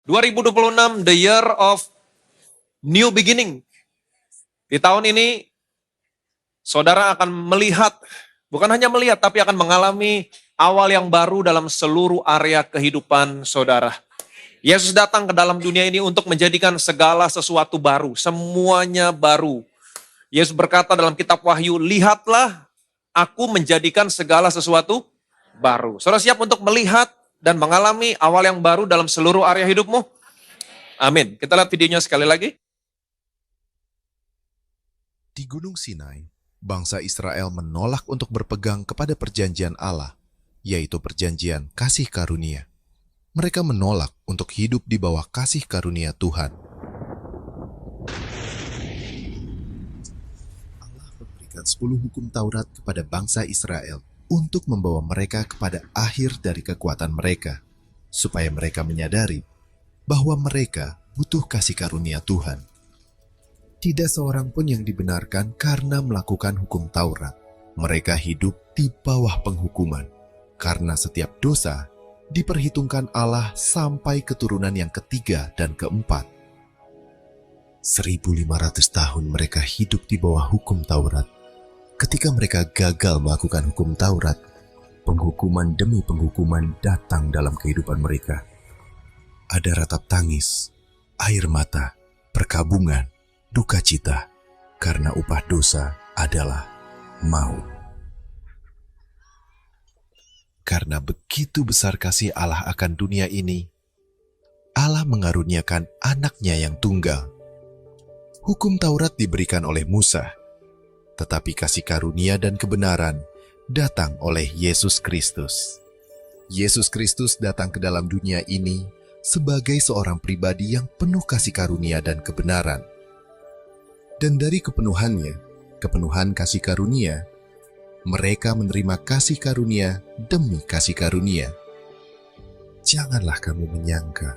2026, the year of new beginning. Di tahun ini, saudara akan melihat, bukan hanya melihat, tapi akan mengalami awal yang baru dalam seluruh area kehidupan saudara. Yesus datang ke dalam dunia ini untuk menjadikan segala sesuatu baru, semuanya baru. Yesus berkata dalam kitab Wahyu, lihatlah aku menjadikan segala sesuatu baru. Saudara siap untuk melihat dan mengalami awal yang baru dalam seluruh area hidupmu? Amin. Kita lihat videonya sekali lagi. Di Gunung Sinai, bangsa Israel menolak untuk berpegang kepada perjanjian Allah, yaitu perjanjian kasih karunia. Mereka menolak untuk hidup di bawah kasih karunia Tuhan. Allah memberikan 10 hukum Taurat kepada bangsa Israel untuk membawa mereka kepada akhir dari kekuatan mereka, supaya mereka menyadari bahwa mereka butuh kasih karunia Tuhan. Tidak seorang pun yang dibenarkan karena melakukan hukum Taurat. Mereka hidup di bawah penghukuman, karena setiap dosa diperhitungkan Allah sampai keturunan yang ketiga dan keempat. 1500 tahun mereka hidup di bawah hukum Taurat. Ketika mereka gagal melakukan hukum Taurat, penghukuman demi penghukuman datang dalam kehidupan mereka. Ada ratap tangis, air mata, perkabungan, duka cita, karena upah dosa adalah maut. Karena begitu besar kasih Allah akan dunia ini, Allah mengaruniakan anaknya yang tunggal. Hukum Taurat diberikan oleh Musa, tetapi kasih karunia dan kebenaran datang oleh Yesus Kristus. Yesus Kristus datang ke dalam dunia ini sebagai seorang pribadi yang penuh kasih karunia dan kebenaran. Dan dari kepenuhannya, kepenuhan kasih karunia, mereka menerima kasih karunia demi kasih karunia. Janganlah kamu menyangka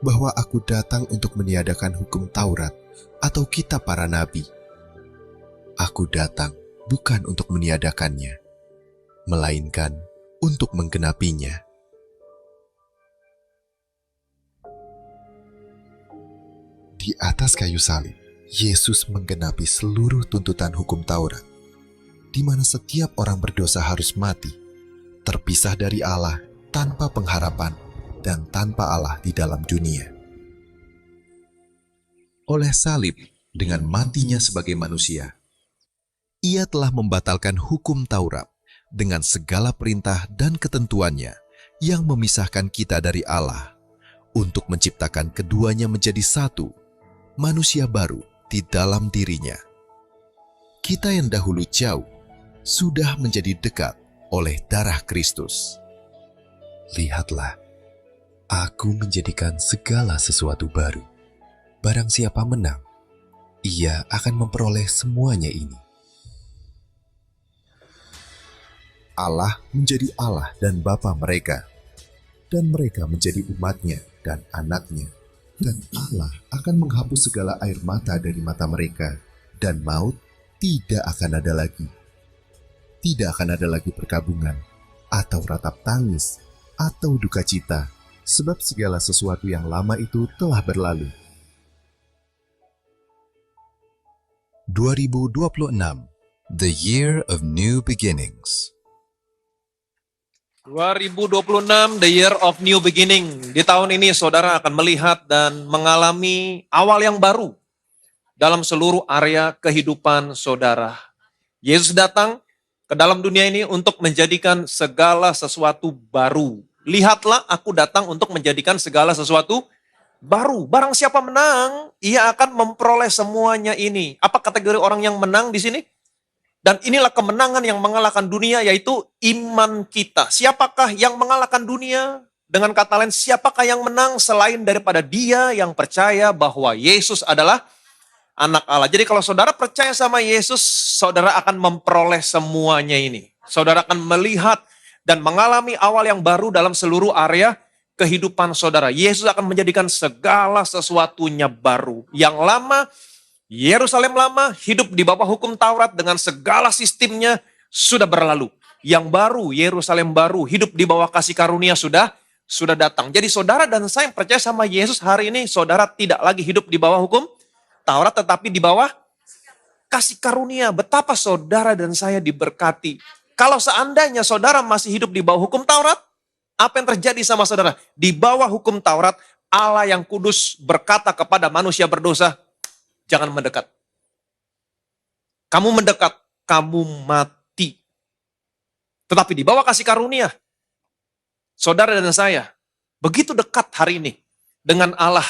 bahwa aku datang untuk meniadakan hukum Taurat atau kitab para nabi. Aku datang bukan untuk meniadakannya, melainkan untuk menggenapinya. Di atas kayu salib, Yesus menggenapi seluruh tuntutan hukum Taurat, di mana setiap orang berdosa harus mati, terpisah dari Allah tanpa pengharapan dan tanpa Allah di dalam dunia. Oleh salib, dengan matinya sebagai manusia, Ia telah membatalkan hukum Taurat dengan segala perintah dan ketentuannya yang memisahkan kita dari Allah, untuk menciptakan keduanya menjadi satu, manusia baru di dalam dirinya. Kita yang dahulu jauh, sudah menjadi dekat oleh darah Kristus. Lihatlah, aku menjadikan segala sesuatu baru. Barang siapa menang, ia akan memperoleh semuanya ini. Allah menjadi Allah dan Bapa mereka, dan mereka menjadi umatnya dan anaknya. Dan Allah akan menghapus segala air mata dari mata mereka, dan maut tidak akan ada lagi. Tidak akan ada lagi perkabungan, atau ratap tangis, atau duka cita, sebab segala sesuatu yang lama itu telah berlalu. 2026, the year of new beginnings. 2026, the year of new beginning. Di tahun ini saudara akan melihat dan mengalami awal yang baru dalam seluruh area kehidupan saudara. Yesus datang ke dalam dunia ini untuk menjadikan segala sesuatu baru. Lihatlah, aku datang untuk menjadikan segala sesuatu baru. Barang siapa menang, ia akan memperoleh semuanya ini. Apa kategori orang yang menang di sini? Dan inilah kemenangan yang mengalahkan dunia, yaitu iman kita. Siapakah yang mengalahkan dunia? Dengan kata lain, siapakah yang menang selain daripada dia yang percaya bahwa Yesus adalah anak Allah. Jadi kalau saudara percaya sama Yesus, saudara akan memperoleh semuanya ini. Saudara akan melihat dan mengalami awal yang baru dalam seluruh area kehidupan saudara. Yesus akan menjadikan segala sesuatunya baru. Yang lama, Yerusalem lama, hidup di bawah hukum Taurat dengan segala sistemnya sudah berlalu. Yang baru, Yerusalem baru, hidup di bawah kasih karunia sudah sudah datang. Jadi saudara dan saya yang percaya sama Yesus hari ini, saudara tidak lagi hidup di bawah hukum Taurat, tetapi di bawah kasih karunia. Betapa saudara dan saya diberkati. Kalau seandainya saudara masih hidup di bawah hukum Taurat, apa yang terjadi sama saudara? Di bawah hukum Taurat, Allah yang kudus berkata kepada manusia berdosa, jangan mendekat. Kamu mendekat, kamu mati. Tetapi di bawah kasih karunia, saudara dan saya begitu dekat hari ini dengan Allah.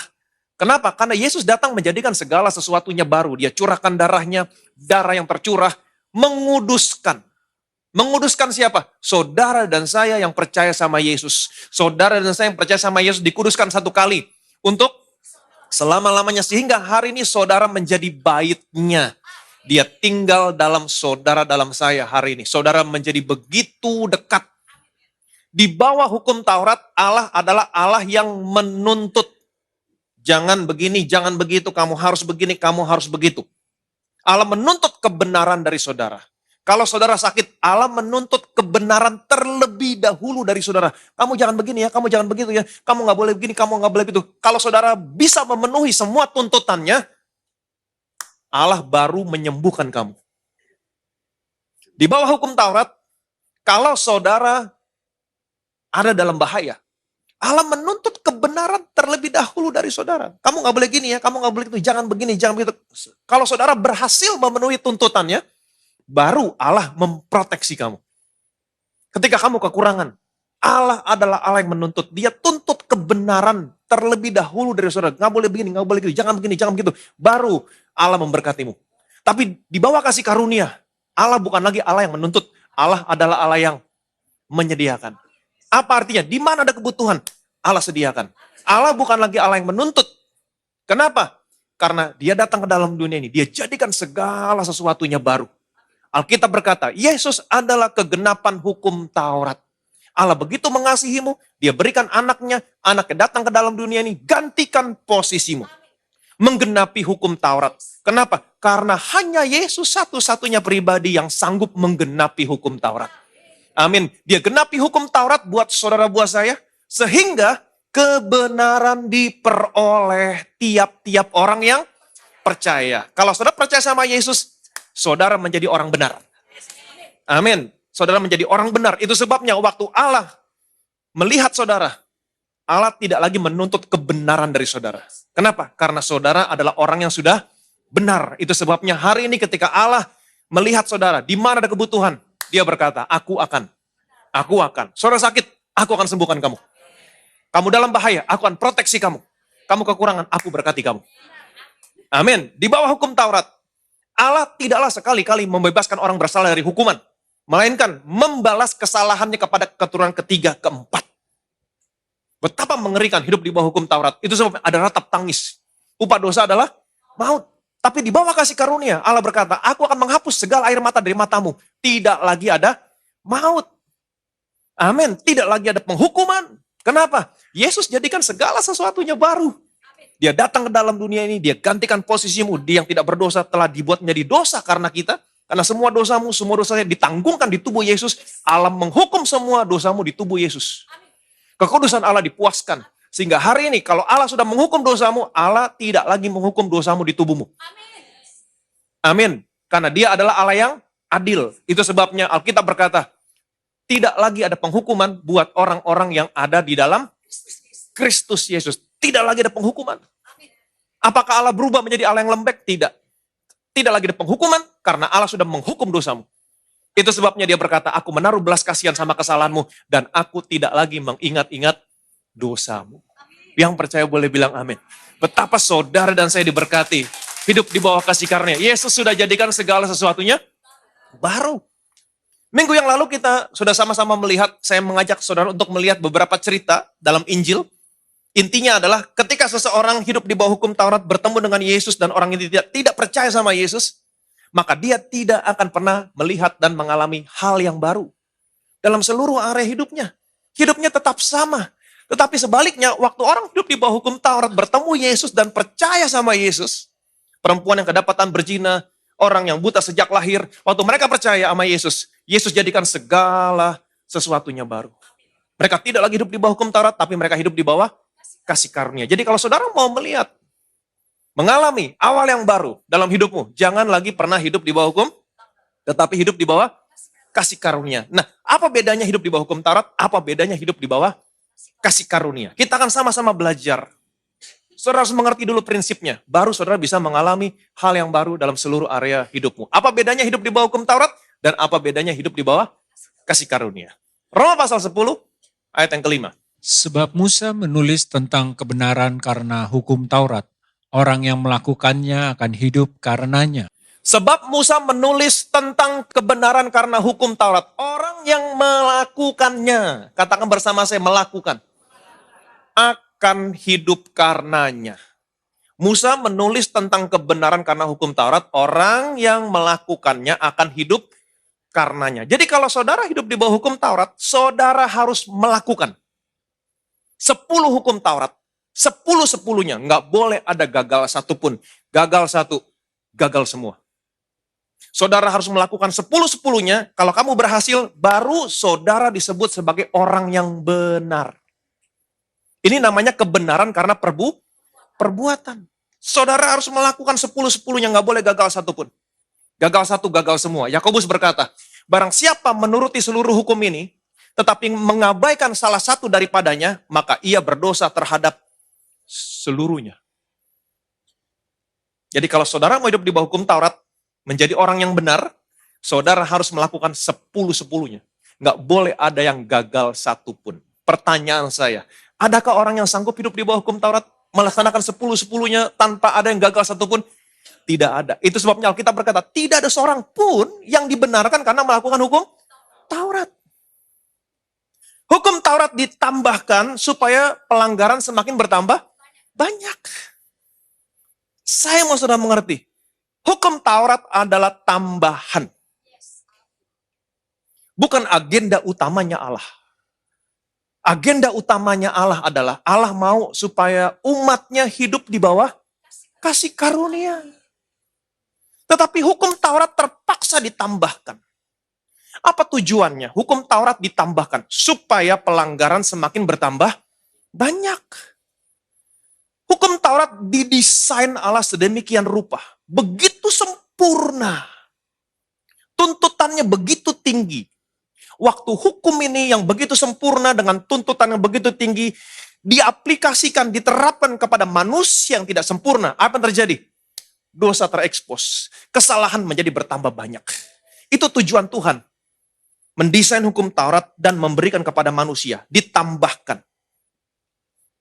Kenapa? Karena Yesus datang menjadikan segala sesuatunya baru. Dia curahkan darahnya, darah yang tercurah, menguduskan. Menguduskan siapa? Saudara dan saya yang percaya sama Yesus. Saudara dan saya yang percaya sama Yesus dikuduskan satu kali. Untuk selama-lamanya. Sehingga hari ini saudara menjadi baitnya. Dia tinggal dalam saudara, dalam saya hari ini. Saudara menjadi begitu dekat. Di bawah hukum Taurat, Allah adalah Allah yang menuntut. Jangan begini, jangan begitu, kamu harus begini, kamu harus begitu. Allah menuntut kebenaran dari saudara. Kalau saudara sakit, Allah menuntut kebenaran terlebih dahulu dari saudara. Kamu jangan begini ya, kamu jangan begitu ya, kamu nggak boleh begini, kamu nggak boleh begitu. Kalau saudara bisa memenuhi semua tuntutannya, Allah baru menyembuhkan kamu. Di bawah hukum Taurat, kalau saudara ada dalam bahaya, Allah menuntut kebenaran terlebih dahulu dari saudara. Kamu nggak boleh gini ya, kamu nggak boleh itu, jangan begini, jangan begitu. Kalau saudara berhasil memenuhi tuntutannya, baru Allah memproteksi kamu. Ketika kamu kekurangan, Allah adalah Allah yang menuntut. Dia tuntut kebenaran terlebih dahulu dari saudara. Nggak boleh begini, nggak boleh gitu, jangan begini, jangan begitu. Baru Allah memberkatimu. Tapi di bawah kasih karunia, Allah bukan lagi Allah yang menuntut. Allah adalah Allah yang menyediakan. Apa artinya? Di mana ada kebutuhan, Allah sediakan. Allah bukan lagi Allah yang menuntut. Kenapa? Karena dia datang ke dalam dunia ini. Dia jadikan segala sesuatunya baru. Alkitab berkata, Yesus adalah kegenapan hukum Taurat. Allah begitu mengasihimu, dia berikan anaknya datang ke dalam dunia ini, gantikan posisimu. Menggenapi hukum Taurat. Kenapa? Karena hanya Yesus satu-satunya pribadi yang sanggup menggenapi hukum Taurat. Amin. Dia genapi hukum Taurat buat saudara, buat saya. Sehingga kebenaran diperoleh tiap-tiap orang yang percaya. Kalau saudara percaya sama Yesus, saudara menjadi orang benar. Amin. Saudara menjadi orang benar. Itu sebabnya waktu Allah melihat saudara, Allah tidak lagi menuntut kebenaran dari saudara. Kenapa? Karena saudara adalah orang yang sudah benar. Itu sebabnya hari ini ketika Allah melihat saudara, di mana ada kebutuhan, dia berkata, aku akan. Saudara sakit, aku akan sembuhkan kamu. Kamu dalam bahaya, aku akan proteksi kamu. Kamu kekurangan, aku berkati kamu. Amin. Di bawah hukum Taurat, Allah tidaklah sekali-kali membebaskan orang bersalah dari hukuman. Melainkan membalas kesalahannya kepada keturunan ketiga, keempat. Betapa mengerikan hidup di bawah hukum Taurat. Itu sebabnya ada ratap tangis. Upah dosa adalah maut. Tapi di bawah kasih karunia, Allah berkata, aku akan menghapus segala air mata dari matamu. Tidak lagi ada maut. Amin. Tidak lagi ada penghukuman. Kenapa? Yesus jadikan segala sesuatunya baru. Dia datang ke dalam dunia ini, dia gantikan posisimu. Dia yang tidak berdosa telah dibuat menjadi dosa karena kita. Karena semua dosamu, semua dosanya ditanggungkan di tubuh Yesus. Allah menghukum semua dosamu di tubuh Yesus. Kekudusan Allah dipuaskan. Sehingga hari ini kalau Allah sudah menghukum dosamu, Allah tidak lagi menghukum dosamu di tubuhmu. Amin. Karena dia adalah Allah yang adil. Itu sebabnya Alkitab berkata, tidak lagi ada penghukuman buat orang-orang yang ada di dalam Kristus Yesus. Tidak lagi ada penghukuman. Apakah Allah berubah menjadi Allah yang lembek? Tidak. Tidak lagi ada penghukuman karena Allah sudah menghukum dosamu. Itu sebabnya dia berkata, aku menaruh belas kasihan sama kesalahanmu dan aku tidak lagi mengingat-ingat dosamu. Yang percaya boleh bilang amin. Betapa saudara dan saya diberkati. Hidup di bawah kasih karunia. Yesus sudah jadikan segala sesuatunya baru. Minggu yang lalu kita sudah sama-sama melihat, saya mengajak saudara untuk melihat beberapa cerita dalam Injil. Intinya adalah ketika seseorang hidup di bawah hukum Taurat bertemu dengan Yesus dan orang ini tidak percaya sama Yesus, maka dia tidak akan pernah melihat dan mengalami hal yang baru. Dalam seluruh area hidupnya. Hidupnya tetap sama. Tetapi sebaliknya, waktu orang hidup di bawah hukum Taurat bertemu Yesus dan percaya sama Yesus, perempuan yang kedapatan berzina, orang yang buta sejak lahir, waktu mereka percaya sama Yesus, Yesus jadikan segala sesuatunya baru. Mereka tidak lagi hidup di bawah hukum Taurat, tapi mereka hidup di bawah kasih karunia. Jadi kalau saudara mau melihat, mengalami awal yang baru dalam hidupmu, jangan lagi pernah hidup di bawah hukum, tetapi hidup di bawah kasih karunia. Nah, apa bedanya hidup di bawah hukum Taurat? Apa bedanya hidup di bawah kasih karunia? Kita akan sama-sama belajar. Saudara harus mengerti dulu prinsipnya, baru saudara bisa mengalami hal yang baru dalam seluruh area hidupmu. Apa bedanya hidup di bawah hukum Taurat, dan apa bedanya hidup di bawah kasih karunia? Roma pasal 10, ayat yang kelima. Sebab Musa menulis tentang kebenaran karena hukum Taurat. Orang yang melakukannya akan hidup karenanya. Sebab Musa menulis tentang kebenaran karena hukum Taurat. Orang yang melakukannya, katakan bersama saya, melakukan, akan hidup karenanya. Musa menulis tentang kebenaran karena hukum Taurat. Orang yang melakukannya akan hidup karenanya. Jadi kalau saudara hidup di bawah hukum Taurat, saudara harus melakukan 10 hukum Taurat. 10-10-nya. Nggak boleh ada gagal satupun. Gagal satu, gagal semua. Saudara harus melakukan 10-10-nya. Kalau kamu berhasil, baru saudara disebut sebagai orang yang benar. Ini namanya kebenaran karena perbuatan. Saudara harus melakukan 10-10-nya, nggak boleh gagal satupun. Gagal satu, gagal semua. Yakobus berkata, barang siapa menuruti seluruh hukum ini, tetapi mengabaikan salah satu daripadanya, maka ia berdosa terhadap seluruhnya. Jadi kalau saudara mau hidup di bawah hukum Taurat, menjadi orang yang benar, saudara harus melakukan 10-10-nya. Nggak boleh ada yang gagal satupun. Pertanyaan saya, adakah orang yang sanggup hidup di bawah hukum Taurat, melaksanakan 10-10-nya tanpa ada yang gagal satupun? Tidak ada. Itu sebabnya Alkitab berkata, tidak ada seorang pun yang dibenarkan karena melakukan hukum Taurat. Hukum Taurat ditambahkan supaya pelanggaran semakin bertambah banyak. Saya mau saudara mengerti, hukum Taurat adalah tambahan. Bukan agenda utamanya Allah. Agenda utamanya Allah adalah Allah mau supaya umatnya hidup di bawah kasih karunia. Tetapi hukum Taurat terpaksa ditambahkan. Apa tujuannya? Hukum Taurat ditambahkan supaya pelanggaran semakin bertambah banyak. Hukum Taurat didesain Allah sedemikian rupa, begitu sempurna. Tuntutannya begitu tinggi. Waktu hukum ini yang begitu sempurna dengan tuntutan yang begitu tinggi, diaplikasikan, diterapkan kepada manusia yang tidak sempurna, apa yang terjadi? Dosa terekspos, kesalahan menjadi bertambah banyak. Itu tujuan Tuhan. Mendesain hukum Taurat dan memberikan kepada manusia, ditambahkan.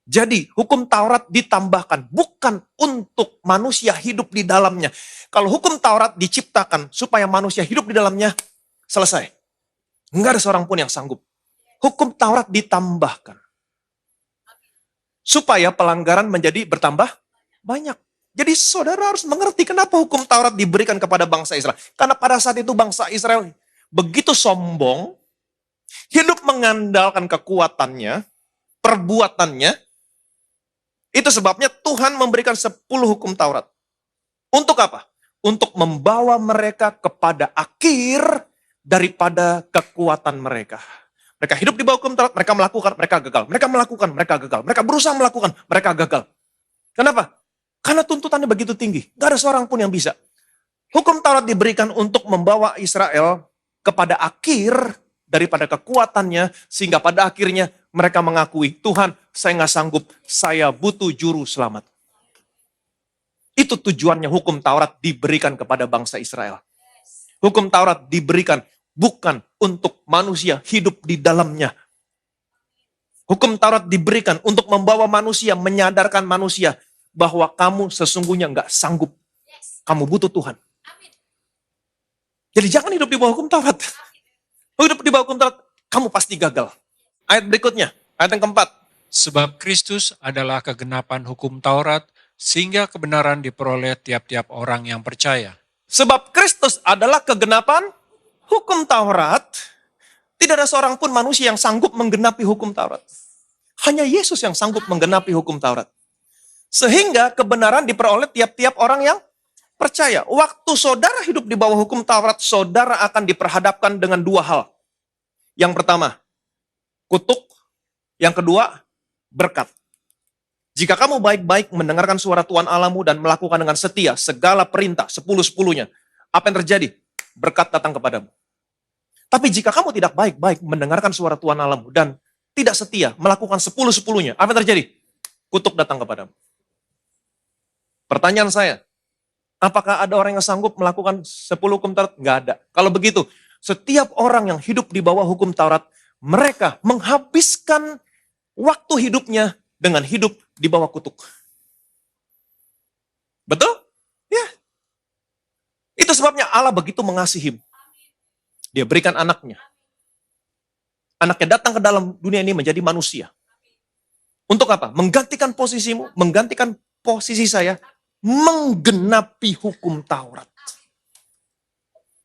Jadi hukum Taurat ditambahkan, bukan untuk manusia hidup di dalamnya. Kalau hukum Taurat diciptakan supaya manusia hidup di dalamnya, selesai. Enggak ada seorang pun yang sanggup. Hukum Taurat ditambahkan. Supaya pelanggaran menjadi bertambah banyak. Jadi saudara harus mengerti kenapa hukum Taurat diberikan kepada bangsa Israel. Karena pada saat itu bangsa Israel begitu sombong, hidup mengandalkan kekuatannya, perbuatannya. Itu sebabnya Tuhan memberikan 10 hukum Taurat. Untuk apa? Untuk membawa mereka kepada akhir daripada kekuatan mereka. Mereka hidup di bawah hukum Taurat, mereka melakukan, mereka gagal. Mereka melakukan, mereka gagal. Mereka berusaha melakukan, mereka gagal. Kenapa? Karena tuntutannya begitu tinggi. Gak ada seorang pun yang bisa. Hukum Taurat diberikan untuk membawa Israel kepada akhir daripada kekuatannya, sehingga pada akhirnya mereka mengakui, Tuhan, saya nggak sanggup, saya butuh juru selamat. Itu tujuannya hukum Taurat diberikan kepada bangsa Israel. Hukum Taurat diberikan bukan untuk manusia hidup di dalamnya. Hukum Taurat diberikan untuk membawa manusia, menyadarkan manusia bahwa kamu sesungguhnya nggak sanggup. Kamu butuh Tuhan. Jadi jangan hidup di bawah hukum Taurat. Hidup di bawah hukum Taurat, kamu pasti gagal. Ayat berikutnya, ayat yang keempat. Sebab Kristus adalah kegenapan hukum Taurat, sehingga kebenaran diperoleh tiap-tiap orang yang percaya. Sebab Kristus adalah kegenapan hukum Taurat. Tidak ada seorang pun manusia yang sanggup menggenapi hukum Taurat. Hanya Yesus yang sanggup menggenapi hukum Taurat. Sehingga kebenaran diperoleh tiap-tiap orang yang percaya. Waktu saudara hidup di bawah hukum Taurat, saudara akan diperhadapkan dengan dua hal. Yang pertama, kutuk Yang kedua, berkat. Jika kamu baik-baik mendengarkan suara Tuhan Allahmu dan melakukan dengan setia segala perintah, 10-10-nya, apa yang terjadi? Berkat datang kepadamu. Tapi jika kamu tidak baik-baik mendengarkan suara Tuhan Allahmu dan tidak setia melakukan 10-10-nya, apa yang terjadi? Kutuk datang kepadamu. Pertanyaan saya, apakah ada orang yang sanggup melakukan 10 hukum Taurat? Nggak ada. Kalau begitu, setiap orang yang hidup di bawah hukum Taurat, mereka menghabiskan waktu hidupnya dengan hidup di bawah kutuk. Betul? Ya. Itu sebabnya Allah begitu mengasihi. Dia berikan anaknya. Anaknya datang ke dalam dunia ini menjadi manusia. Untuk apa? Menggantikan posisimu, menggantikan posisi saya, menggenapi hukum Taurat.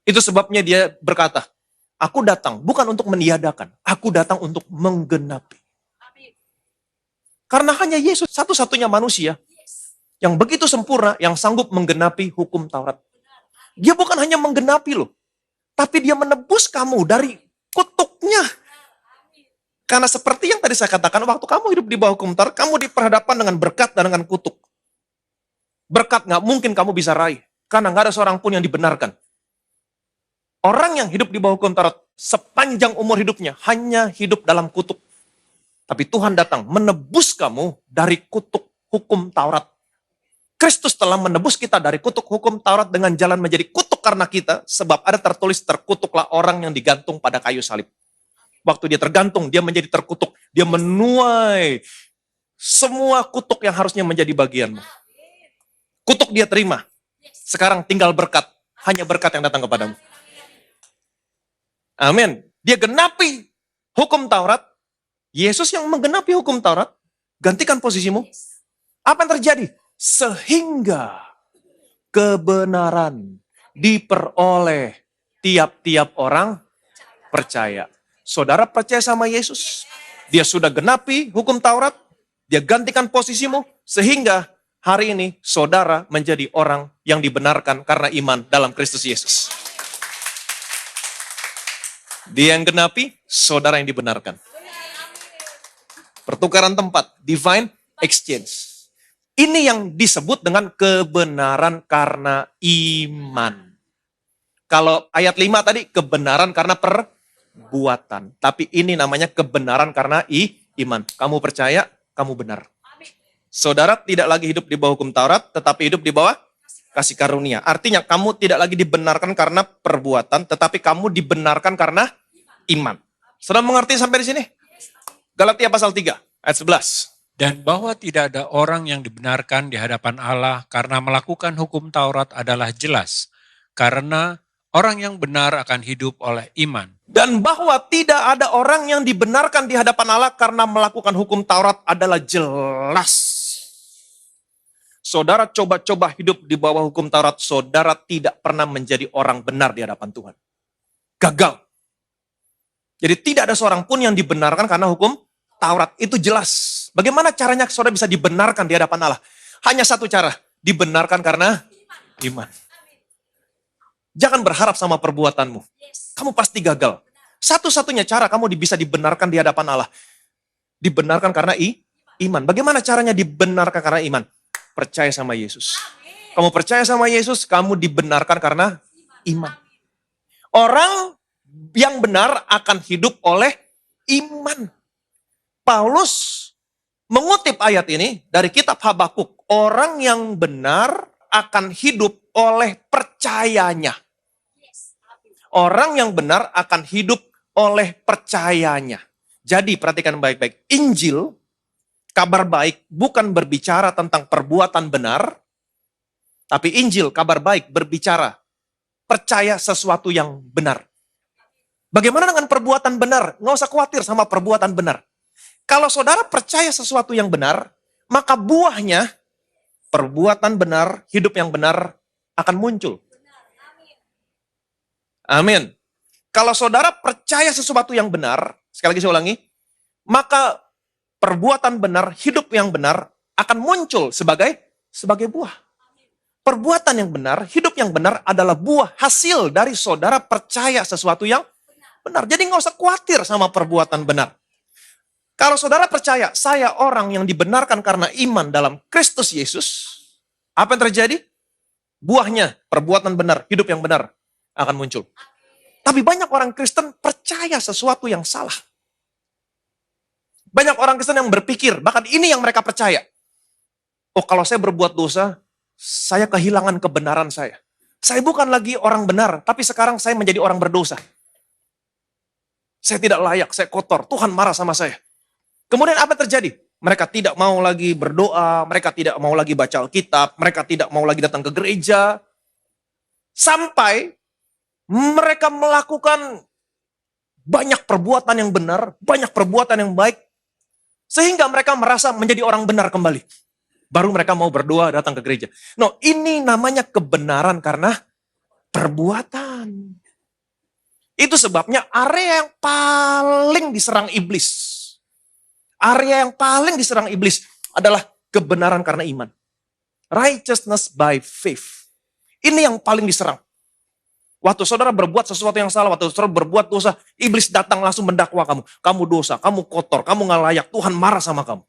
Itu sebabnya dia berkata, aku datang bukan untuk meniadakan, aku datang untuk menggenapi. Karena hanya Yesus satu-satunya manusia yang begitu sempurna, yang sanggup menggenapi hukum Taurat. Dia bukan hanya menggenapi loh, tapi dia menebus kamu dari kutuknya. Karena seperti yang tadi saya katakan, waktu kamu hidup di bawah hukum Taurat, kamu diperhadapkan dengan berkat dan dengan kutuk. Berkat nggak mungkin kamu bisa raih, karena nggak ada seorang pun yang dibenarkan. Orang yang hidup di bawah hukum Taurat sepanjang umur hidupnya hanya hidup dalam kutuk. Tapi Tuhan datang menebus kamu dari kutuk hukum Taurat. Kristus telah menebus kita dari kutuk hukum Taurat dengan jalan menjadi kutuk karena kita, sebab ada tertulis terkutuklah orang yang digantung pada kayu salib. Waktu dia tergantung, dia menjadi terkutuk. Dia menuai semua kutuk yang harusnya menjadi bagianmu. Kutuk dia terima. Sekarang tinggal berkat. Hanya berkat yang datang kepadamu. Amin. Dia genapi hukum Taurat. Yesus yang menggenapi hukum Taurat, gantikan posisimu. Apa yang terjadi? Sehingga kebenaran diperoleh tiap-tiap orang percaya. Saudara percaya sama Yesus, dia sudah genapi hukum Taurat, dia gantikan posisimu, sehingga hari ini saudara menjadi orang yang dibenarkan karena iman dalam Kristus Yesus. Dia yang genapi, saudara yang dibenarkan. Pertukaran tempat, divine exchange. Ini yang disebut dengan kebenaran karena iman. Kalau ayat 5 tadi, kebenaran karena perbuatan. Tapi ini namanya kebenaran karena iman. Kamu percaya, kamu benar. Saudara tidak lagi hidup di bawah hukum Taurat, tetapi hidup di bawah kasih karunia. Artinya kamu tidak lagi dibenarkan karena perbuatan, tetapi kamu dibenarkan karena iman. Sudah mengerti sampai di sini? Galatia pasal 3, ayat 11. Dan bahwa tidak ada orang yang dibenarkan di hadapan Allah karena melakukan hukum Taurat adalah jelas. Karena orang yang benar akan hidup oleh iman. Dan bahwa tidak ada orang yang dibenarkan di hadapan Allah karena melakukan hukum Taurat adalah jelas. Saudara coba-coba hidup di bawah hukum Taurat, saudara tidak pernah menjadi orang benar di hadapan Tuhan. Gagal. Jadi tidak ada seorang pun yang dibenarkan karena hukum Taurat. Itu jelas. Bagaimana caranya saudara bisa dibenarkan di hadapan Allah? Hanya satu cara. Dibenarkan karena iman. Jangan berharap sama perbuatanmu. Kamu pasti gagal. Satu-satunya cara kamu bisa dibenarkan di hadapan Allah. Dibenarkan karena iman. Bagaimana caranya dibenarkan karena iman? Percaya sama Yesus. Kamu percaya sama Yesus, kamu dibenarkan karena iman. Orang yang benar akan hidup oleh iman. Paulus mengutip ayat ini dari kitab Habakuk. Orang yang benar akan hidup oleh percayanya. Orang yang benar akan hidup oleh percayanya. Jadi perhatikan baik-baik. Injil, kabar baik, bukan berbicara tentang perbuatan benar. Tapi Injil, kabar baik, berbicara percaya sesuatu yang benar. Bagaimana dengan perbuatan benar? Nggak usah khawatir sama perbuatan benar. Kalau saudara percaya sesuatu yang benar, maka buahnya perbuatan benar, hidup yang benar akan muncul. Amin. Kalau saudara percaya sesuatu yang benar, sekali lagi saya ulangi, maka perbuatan benar, hidup yang benar akan muncul sebagai buah. Perbuatan yang benar, hidup yang benar adalah buah hasil dari saudara percaya sesuatu yang benar. Jadi nggak usah khawatir sama perbuatan benar. Kalau saudara percaya, saya orang yang dibenarkan karena iman dalam Kristus Yesus, apa yang terjadi? Buahnya, perbuatan benar, hidup yang benar akan muncul. Tapi banyak orang Kristen percaya sesuatu yang salah. Banyak orang Kristen yang berpikir, bahkan ini yang mereka percaya. Oh, kalau saya berbuat dosa, saya kehilangan kebenaran saya. Saya bukan lagi orang benar, tapi sekarang saya menjadi orang berdosa. Saya tidak layak, saya kotor, Tuhan marah sama saya. Kemudian apa yang terjadi? Mereka tidak mau lagi berdoa, mereka tidak mau lagi baca Alkitab, mereka tidak mau lagi datang ke gereja. Sampai mereka melakukan banyak perbuatan yang benar, banyak perbuatan yang baik, sehingga mereka merasa menjadi orang benar kembali. Baru mereka mau berdoa, datang ke gereja. No, ini namanya kebenaran karena perbuatan. Itu sebabnya area yang paling diserang iblis. Area yang paling diserang iblis adalah kebenaran karena iman. Righteousness by faith. Ini yang paling diserang. Waktu saudara berbuat sesuatu yang salah, waktu saudara berbuat dosa, iblis datang langsung mendakwa kamu. Kamu dosa, kamu kotor, kamu nggak layak, Tuhan marah sama kamu.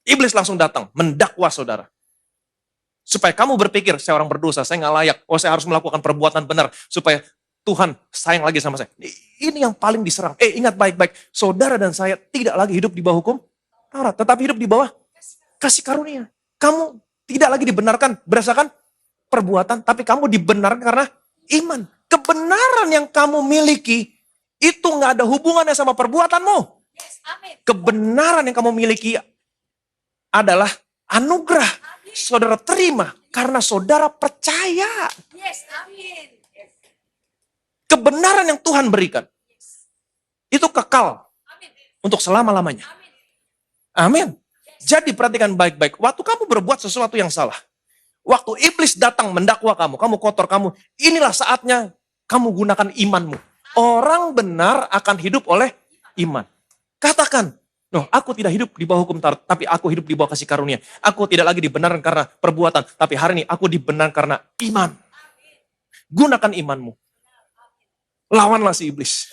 Iblis langsung datang, mendakwa saudara. Supaya kamu berpikir, saya orang berdosa, saya nggak layak. Oh, saya harus melakukan perbuatan benar. Supaya Tuhan sayang lagi sama saya. Ini yang paling diserang. Ingat baik-baik. Saudara dan saya tidak lagi hidup di bawah hukum Taurat. Tetapi hidup di bawah kasih karunia. Kamu tidak lagi dibenarkan berdasarkan perbuatan. Tapi kamu dibenarkan karena iman. Kebenaran yang kamu miliki, itu nggak ada hubungannya sama perbuatanmu. Kebenaran yang kamu miliki adalah anugerah. Saudara terima karena saudara percaya. Kebenaran yang Tuhan berikan, itu kekal untuk selama-lamanya. Amin. Jadi perhatikan baik-baik. Waktu kamu berbuat sesuatu yang salah, waktu iblis datang mendakwa kamu, kamu kotor, inilah saatnya kamu gunakan imanmu. Orang benar akan hidup oleh iman. Katakan, no, aku tidak hidup di bawah hukum Taurat, tapi aku hidup di bawah kasih karunia. Aku tidak lagi dibenarkan karena perbuatan, tapi hari ini aku dibenarkan karena iman. Gunakan imanmu. Lawanlah si iblis.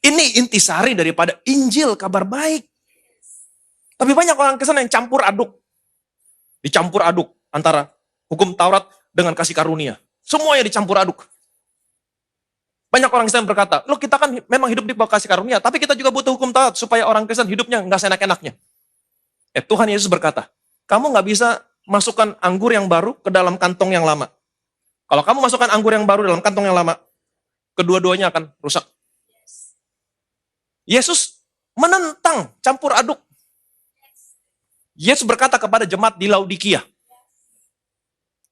Ini intisari daripada Injil, kabar baik. Tapi banyak orang Kristen yang campur aduk. Dicampur aduk antara hukum Taurat dengan kasih karunia. Semuanya dicampur aduk. Banyak orang Kristen berkata, loh kita kan memang hidup di bawah kasih karunia, tapi kita juga butuh hukum Taurat supaya orang Kristen hidupnya nggak seenak-enaknya. Tuhan Yesus berkata, kamu nggak bisa masukkan anggur yang baru ke dalam kantong yang lama. Kalau kamu masukkan anggur yang baru dalam kantong yang lama, kedua-duanya akan rusak. Yesus menentang campur aduk. Yesus berkata kepada jemaat di Laodikia,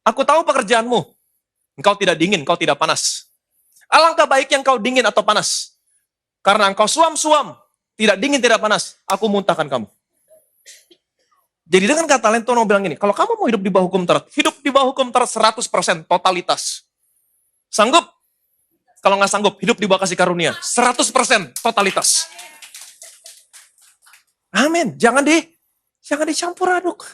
aku tahu pekerjaanmu. Engkau tidak dingin, engkau tidak panas. Alangkah baiknya engkau dingin atau panas. Karena engkau suam-suam, tidak dingin, tidak panas, aku muntahkan kamu. Jadi dengan kata lain, Tuhan mau bilang gini, kalau kamu mau hidup di bawah hukum Taurat, hidup di bawah hukum Taurat 100% totalitas. Sanggup? Kalau nggak sanggup, hidup di bawah kasih karunia. 100% totalitas. Amin. Jangan dicampur aduk.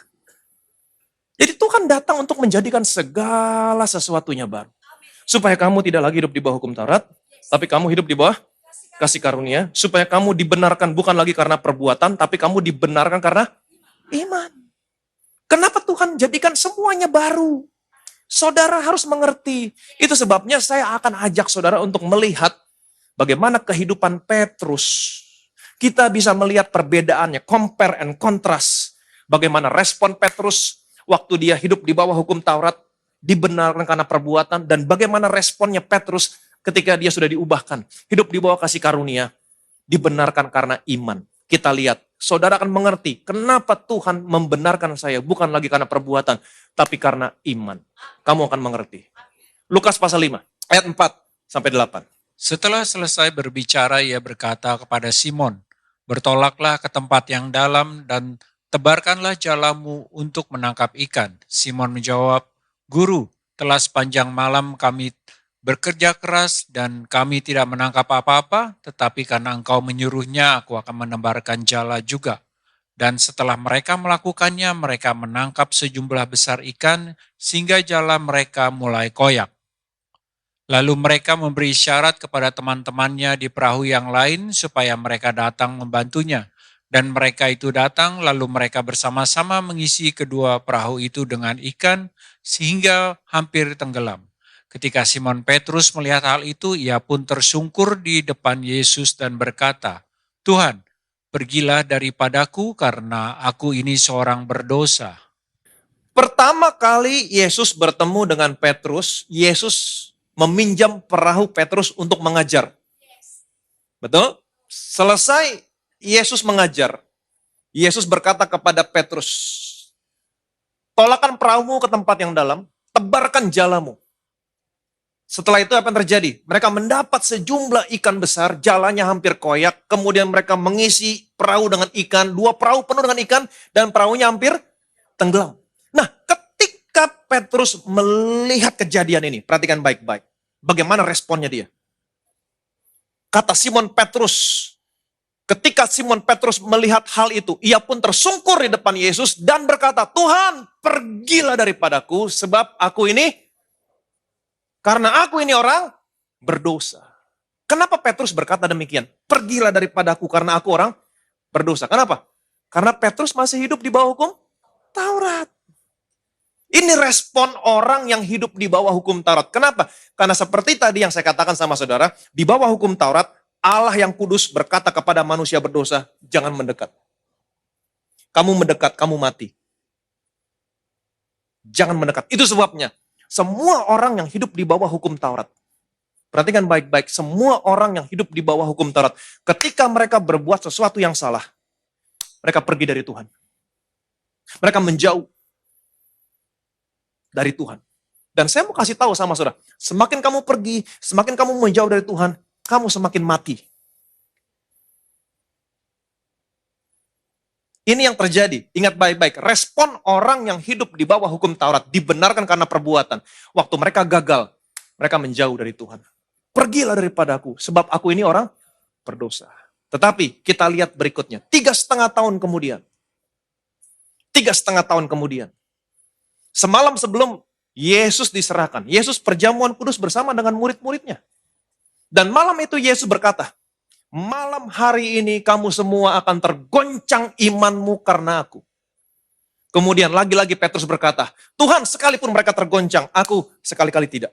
Jadi Tuhan datang untuk menjadikan segala sesuatunya baru. Supaya kamu tidak lagi hidup di bawah hukum Taurat, tapi kamu hidup di bawah kasih karunia. Supaya kamu dibenarkan bukan lagi karena perbuatan, tapi kamu dibenarkan karena iman. Kenapa Tuhan jadikan semuanya baru? Saudara harus mengerti. Itu sebabnya saya akan ajak saudara untuk melihat bagaimana kehidupan Petrus. Kita bisa melihat perbedaannya, compare and contrast. Bagaimana respon Petrus waktu dia hidup di bawah hukum Taurat, dibenarkan karena perbuatan, dan bagaimana responnya Petrus ketika dia sudah diubahkan. Hidup di bawah kasih karunia, dibenarkan karena iman. Kita lihat, saudara akan mengerti kenapa Tuhan membenarkan saya bukan lagi karena perbuatan, tapi karena iman. Kamu akan mengerti. Lukas pasal 5, ayat 4 sampai 8. Setelah selesai berbicara, ia berkata kepada Simon, bertolaklah ke tempat yang dalam dan tebarkanlah jalamu untuk menangkap ikan. Simon menjawab, Guru, telah sepanjang malam kami bekerja keras dan kami tidak menangkap apa-apa, tetapi karena engkau menyuruhnya, aku akan menebarkan jala juga. Dan setelah mereka melakukannya, mereka menangkap sejumlah besar ikan, sehingga jala mereka mulai koyak. Lalu mereka memberi isyarat kepada teman-temannya di perahu yang lain, supaya mereka datang membantunya. Dan mereka itu datang, lalu mereka bersama-sama mengisi kedua perahu itu dengan ikan, sehingga hampir tenggelam. Ketika Simon Petrus melihat hal itu, ia pun tersungkur di depan Yesus dan berkata, "Tuhan, pergilah daripadaku karena aku ini seorang berdosa." Pertama kali Yesus bertemu dengan Petrus, Yesus meminjam perahu Petrus untuk mengajar. Betul? Selesai Yesus mengajar. Yesus berkata kepada Petrus, "Tolakkan perahumu ke tempat yang dalam, tebarkan jalamu." Setelah itu apa yang terjadi? Mereka mendapat sejumlah ikan besar, jalannya hampir koyak, kemudian mereka mengisi perahu dengan ikan, 2 perahu penuh dengan ikan, dan perahunya hampir tenggelam. Nah, ketika Petrus melihat kejadian ini, perhatikan baik-baik. Bagaimana responnya dia? Kata Simon Petrus, ketika Simon Petrus melihat hal itu, ia pun tersungkur di depan Yesus dan berkata, "Tuhan, pergilah daripadaku sebab karena aku ini orang berdosa." Kenapa Petrus berkata demikian? Pergilah daripadaku karena aku orang berdosa. Kenapa? Karena Petrus masih hidup di bawah hukum Taurat. Ini respon orang yang hidup di bawah hukum Taurat. Kenapa? Karena seperti tadi yang saya katakan sama saudara, di bawah hukum Taurat, Allah yang kudus berkata kepada manusia berdosa, "Jangan mendekat. Kamu mendekat, kamu mati." Jangan mendekat. Itu sebabnya semua orang yang hidup di bawah hukum Taurat, perhatikan baik-baik, semua orang yang hidup di bawah hukum Taurat, ketika mereka berbuat sesuatu yang salah, mereka pergi dari Tuhan. Mereka menjauh dari Tuhan. Dan saya mau kasih tahu sama saudara, semakin kamu pergi, semakin kamu menjauh dari Tuhan, kamu semakin mati. Ini yang terjadi. Ingat baik-baik. Respon orang yang hidup di bawah hukum Taurat dibenarkan karena perbuatan. Waktu mereka gagal, mereka menjauh dari Tuhan. Pergilah daripadaku, sebab aku ini orang berdosa. Tetapi kita lihat berikutnya. 3,5 tahun kemudian. 3,5 tahun kemudian. Semalam sebelum Yesus diserahkan. Yesus perjamuan kudus bersama dengan murid-muridnya. Dan malam itu Yesus berkata, "Malam hari ini kamu semua akan tergoncang imanmu karena aku." Kemudian lagi-lagi Petrus berkata, "Tuhan, sekalipun mereka tergoncang, aku sekali-kali tidak."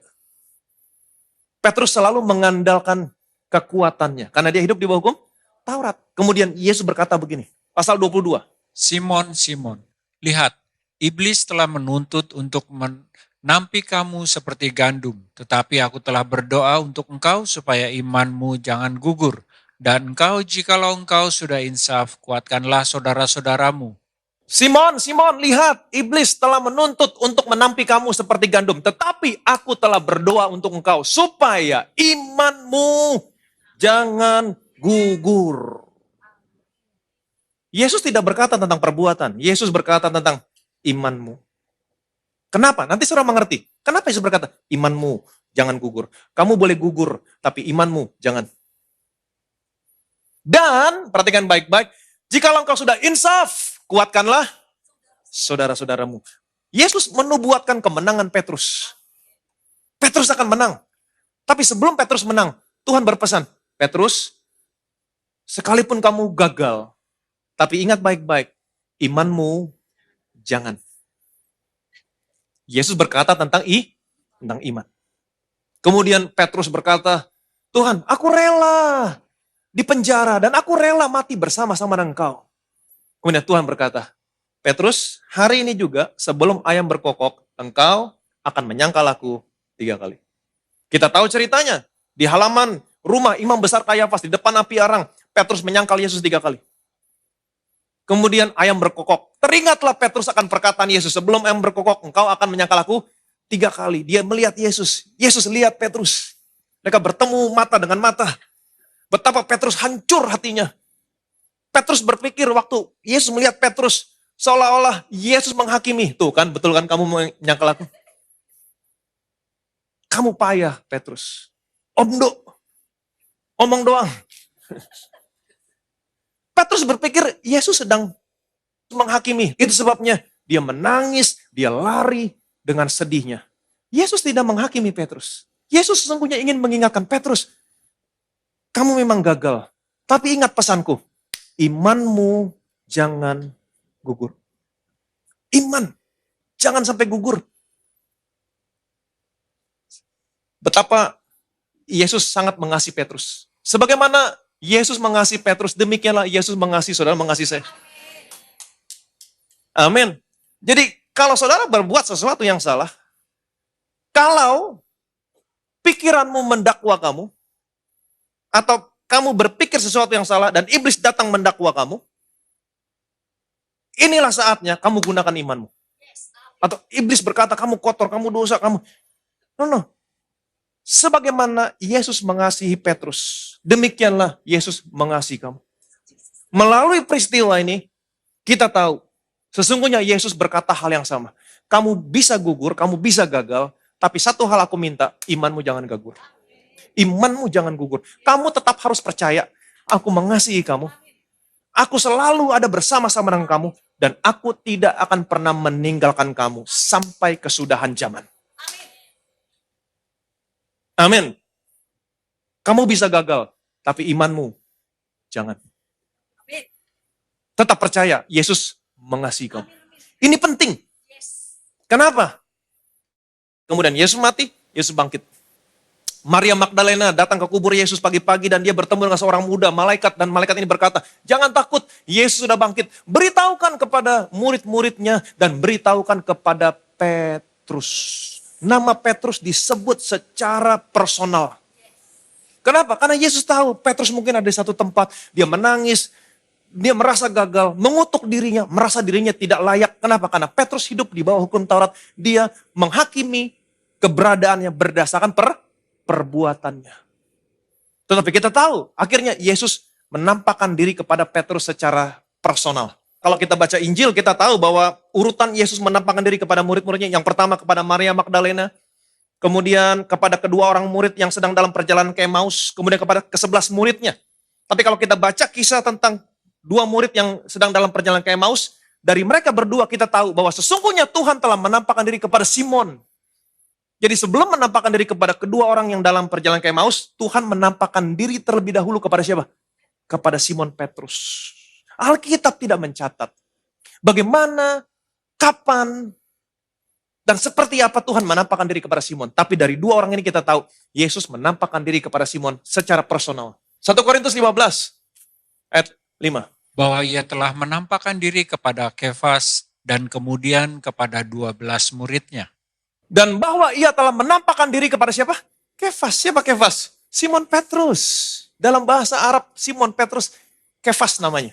Petrus selalu mengandalkan kekuatannya, karena dia hidup di bawah hukum Taurat. Kemudian Yesus berkata begini, pasal 22. "Simon, Simon, lihat, iblis telah menuntut untuk menampi kamu seperti gandum, tetapi aku telah berdoa untuk engkau supaya imanmu jangan gugur. Dan engkau, jikalau engkau sudah insaf, kuatkanlah saudara-saudaramu." Simon, Simon, lihat, iblis telah menuntut untuk menampi kamu seperti gandum. Tetapi aku telah berdoa untuk engkau, supaya imanmu jangan gugur. Yesus tidak berkata tentang perbuatan. Yesus berkata tentang imanmu. Kenapa? Nanti saudara mengerti. Kenapa Yesus berkata, imanmu jangan gugur. Kamu boleh gugur, tapi imanmu jangan. Dan, perhatikan baik-baik, jikalau engkau sudah insaf, kuatkanlah saudara-saudaramu. Yesus menubuatkan kemenangan Petrus. Petrus akan menang. Tapi sebelum Petrus menang, Tuhan berpesan, "Petrus, sekalipun kamu gagal, tapi ingat baik-baik, imanmu jangan." Yesus berkata tentang iman. Kemudian Petrus berkata, "Tuhan, aku rela di penjara dan aku rela mati bersama-sama dengan engkau." Kemudian Tuhan berkata, "Petrus, hari ini juga sebelum ayam berkokok, engkau akan menyangkal aku 3 kali." Kita tahu ceritanya. Di halaman rumah imam besar Kayafas, di depan api arang, Petrus menyangkal Yesus 3 kali. Kemudian ayam berkokok. Teringatlah Petrus akan perkataan Yesus, "Sebelum ayam berkokok, engkau akan menyangkal aku 3 kali. Dia melihat Yesus. Yesus lihat Petrus. Mereka bertemu mata dengan mata. Betapa Petrus hancur hatinya. Petrus berpikir waktu Yesus melihat Petrus, seolah-olah Yesus menghakimi. "Tuh kan, betul kan kamu menyangkal aku? Kamu payah, Petrus. Omong doang." Petrus berpikir Yesus sedang menghakimi. Itu sebabnya dia menangis, dia lari dengan sedihnya. Yesus tidak menghakimi Petrus. Yesus sesungguhnya ingin mengingatkan Petrus, kamu memang gagal. Tapi ingat pesanku, Imanmu jangan gugur. Iman, jangan sampai gugur. Betapa Yesus sangat mengasihi Petrus. Sebagaimana Yesus mengasihi Petrus, demikianlah Yesus mengasihi saudara, mengasihi saya. Amin. Jadi kalau saudara berbuat sesuatu yang salah, kalau pikiranmu mendakwa kamu, atau kamu berpikir sesuatu yang salah dan iblis datang mendakwa kamu, inilah saatnya kamu gunakan imanmu. Atau iblis berkata kamu kotor, kamu dosa, kamu. No. Sebagaimana Yesus mengasihi Petrus, demikianlah Yesus mengasihi kamu. Melalui peristiwa ini, kita tahu, sesungguhnya Yesus berkata hal yang sama. Kamu bisa gugur, kamu bisa gagal, tapi satu hal aku minta, imanmu jangan gugur. Imanmu jangan gugur. Kamu tetap harus percaya, aku mengasihi kamu. Aku selalu ada bersama-sama dengan kamu, dan aku tidak akan pernah meninggalkan kamu sampai kesudahan zaman. Amin. Kamu bisa gagal, tapi imanmu jangan. Tetap percaya, Yesus mengasihi kamu. Ini penting. Kenapa? Kemudian Yesus mati, Yesus bangkit. Maria Magdalena datang ke kubur Yesus pagi-pagi dan dia bertemu dengan seorang muda, malaikat, dan malaikat ini berkata, jangan takut, Yesus sudah bangkit. Beritahukan kepada murid-muridnya dan beritahukan kepada Petrus. Nama Petrus disebut secara personal. Kenapa? Karena Yesus tahu Petrus mungkin ada di satu tempat, dia menangis, dia merasa gagal, mengutuk dirinya, merasa dirinya tidak layak. Kenapa? Karena Petrus hidup di bawah hukum Taurat, dia menghakimi keberadaannya berdasarkan perbuatannya. Tetapi kita tahu, akhirnya Yesus menampakkan diri kepada Petrus secara personal. Kalau kita baca Injil, kita tahu bahwa urutan Yesus menampakkan diri kepada murid-muridnya. Yang pertama kepada Maria Magdalena, kemudian kepada kedua orang murid yang sedang dalam perjalanan ke Emmaus, kemudian kepada ke-11 muridnya. Tapi kalau kita baca kisah tentang dua murid yang sedang dalam perjalanan ke Emmaus, dari mereka berdua kita tahu bahwa sesungguhnya Tuhan telah menampakkan diri kepada Simon. Jadi sebelum menampakkan diri kepada kedua orang yang dalam perjalanan ke Emmaus, Tuhan menampakkan diri terlebih dahulu kepada siapa? Kepada Simon Petrus. Alkitab tidak mencatat bagaimana, kapan, dan seperti apa Tuhan menampakkan diri kepada Simon. Tapi dari dua orang ini kita tahu, Yesus menampakkan diri kepada Simon secara personal. 1 Korintus 15 ayat 5. Bahwa ia telah menampakkan diri kepada Kefas dan kemudian kepada 12 muridnya. Dan bahwa ia telah menampakkan diri kepada siapa? Kefas. Siapa Kefas? Simon Petrus. Dalam bahasa Arab, Simon Petrus, Kefas namanya.